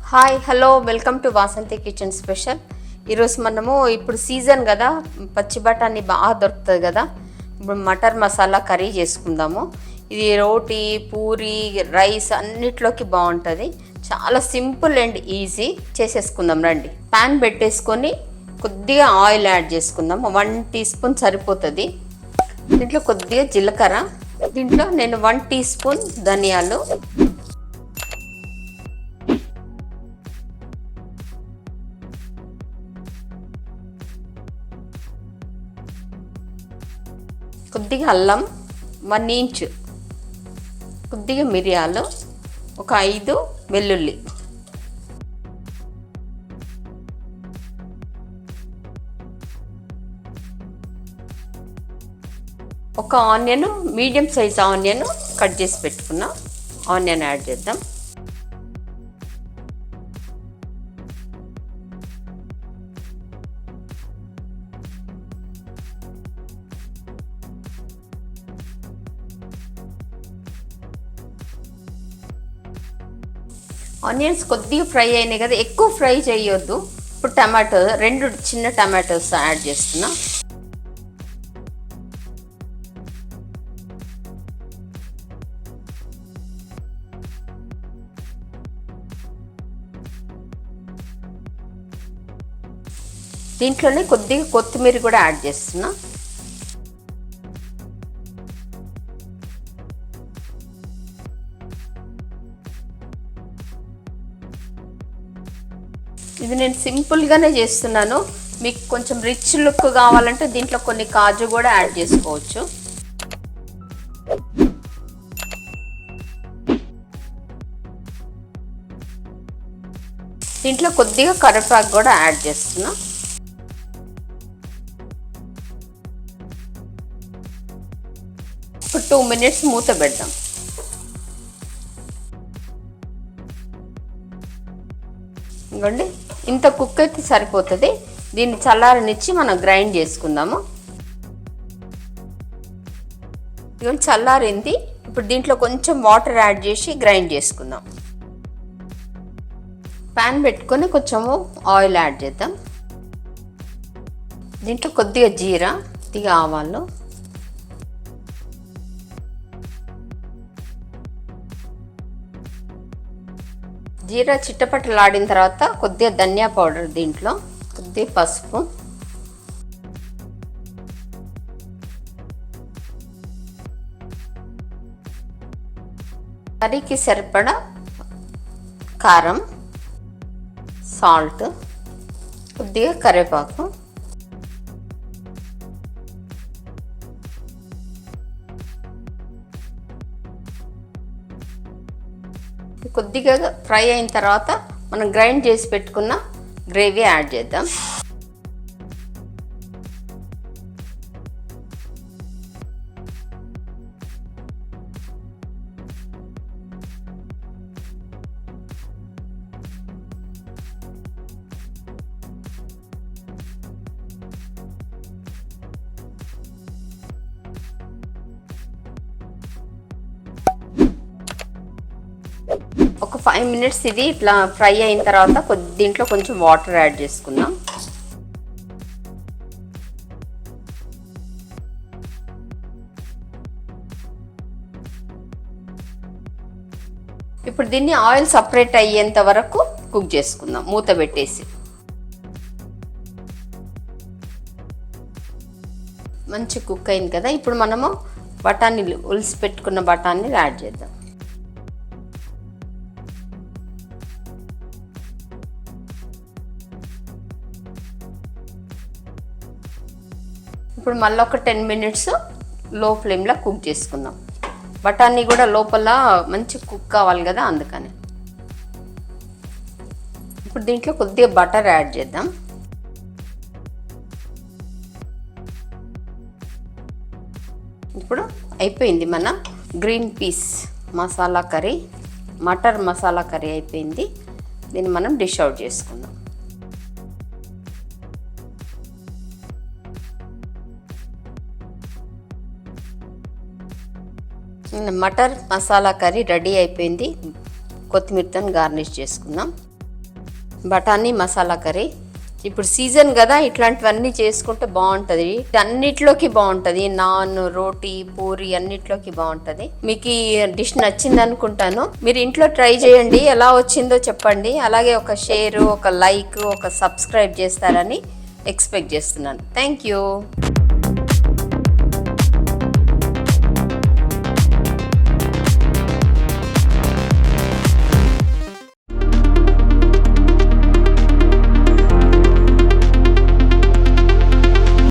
Hi hello welcome to Vasanthi kitchen special. ఈరోజు మనము ఇప్పుడు సీజన్ కదా, పచ్చి బఠానీ బాగా దొరుకుతుంది కదా. ఇప్పుడు మటర్ మసాలా కర్రీ చేసుకుందాము. ఇది రోటీ, పూరి, రైస్ అన్నిట్లోకి బాగుంటుంది. చాలా సింపుల్ అండ్ ఈజీ. చేసేసుకుందాం రండి. ప్యాన్ పెట్టేసుకొని కొద్దిగా ఆయిల్ యాడ్ చేసుకుందాం. 1 టీ స్పూన్ సరిపోతుంది. దీంట్లో కొద్దిగా జీలకర్ర, దీంట్లో నేను 1 టీ స్పూన్ ధనియాలు, కొద్దిగా అల్లం, 1 ఇంచ్, కొద్దిగా మిరియాలు, ఒక 5 వెల్లుల్లి, ఒక onion, medium size onion cut చేసి పెట్టుకున్నా. ఆనియన్ యాడ్ చేద్దాం. ఆనియన్స్ కొద్దిగా ఫ్రై అయినాయి కదా, ఎక్కువ ఫ్రై చేయొద్దు. ఇప్పుడు టమాటో, 2 చిన్న టమాటోస్ యాడ్ చేస్తున్నా. దీంట్లోనే కొద్దిగా కొత్తిమీర కూడా యాడ్ చేస్తున్నా. ఇది నేను సింపుల్గానే చేస్తున్నాను. మీకు కొంచెం రిచ్ లుక్ కావాలంటే దీంట్లో కొన్ని కాజు కూడా యాడ్ చేసుకోవచ్చు. దీంట్లో కొద్దిగా కరివేపాకు కూడా యాడ్ చేస్తున్నా. ఒక 2 మినిట్స్ మూత పెడదాం. ఇంకోండి, ఇంత కుక్ అయితే సరిపోతుంది. దీన్ని చల్లారనిచ్చి మనం గ్రైండ్ చేసుకుందాము. ఇవన్నీ చల్లారింది. ఇప్పుడు దీంట్లో కొంచెం వాటర్ యాడ్ చేసి గ్రైండ్ చేసుకుందాం. ప్యాన్ పెట్టుకొని కొంచెము ఆయిల్ యాడ్ చేద్దాం. దీంట్లో కొద్దిగా జీరా, కొద్దిగా ఆవాలు, జీరా చిట్టపట్టలాడిన తర్వాత కొద్దిగా ధనియా పౌడర్, దీంట్లో కొద్దిగా పసుపు, కర్రీకి సరిపడా కారం, సాల్ట్, కొద్దిగా కరివేపాకు, కొద్దిగా ఫ్రై అయిన తర్వాత మనం గ్రైండ్ చేసి పెట్టుకున్న గ్రేవీ యాడ్ చేద్దాం. ఒక 5 మినిట్స్ ఇది ఇట్లా ఫ్రై అయిన తర్వాత దీంట్లో కొంచెం వాటర్ యాడ్ చేసుకుందాం. ఇప్పుడు దీన్ని ఆయిల్ సపరేట్ అయ్యేంత వరకు కుక్ చేసుకుందాం మూత పెట్టేసి. మంచి కుక్ అయింది కదా. ఇప్పుడు మనము బఠానీలు, ఉల్సి పెట్టుకున్న బఠానీలు యాడ్ చేద్దాం. ఇప్పుడు మళ్ళీ ఒక 10 మినిట్స్ లో ఫ్లేమ్లో కుక్ చేసుకుందాం. బఠానీ కూడా లోపల మంచి కుక్ కావాలి కదా, అందుకని. ఇప్పుడు దీంట్లో కొద్దిగా బటర్ యాడ్ చేద్దాం. ఇప్పుడు అయిపోయింది మన green peas masala curry, matar masala curry అయిపోయింది. దీన్ని మనం డిష్ అవుట్ చేసుకుందాం. మటర్ మసాలా కర్రీ రెడీ అయిపోయింది. కొత్తిమీరతో గార్నిష్ చేసుకుందాం. బఠానీ మసాలా కర్రీ. ఇప్పుడు సీజన్ కదా, ఇట్లాంటివన్నీ చేసుకుంటే బాగుంటుంది. అన్నిట్లోకి బాగుంటుంది, నాన్, రోటీ, పూరి అన్నిట్లోకి బాగుంటుంది. మీకు ఈ డిష్ నచ్చింది అనుకుంటాను. మీరు ఇంట్లో ట్రై చేయండి, ఎలా వచ్చిందో చెప్పండి. అలాగే ఒక షేర్, ఒక లైక్, ఒక సబ్స్క్రైబ్ చేస్తారని ఎక్స్పెక్ట్ చేస్తున్నాను. Thank you.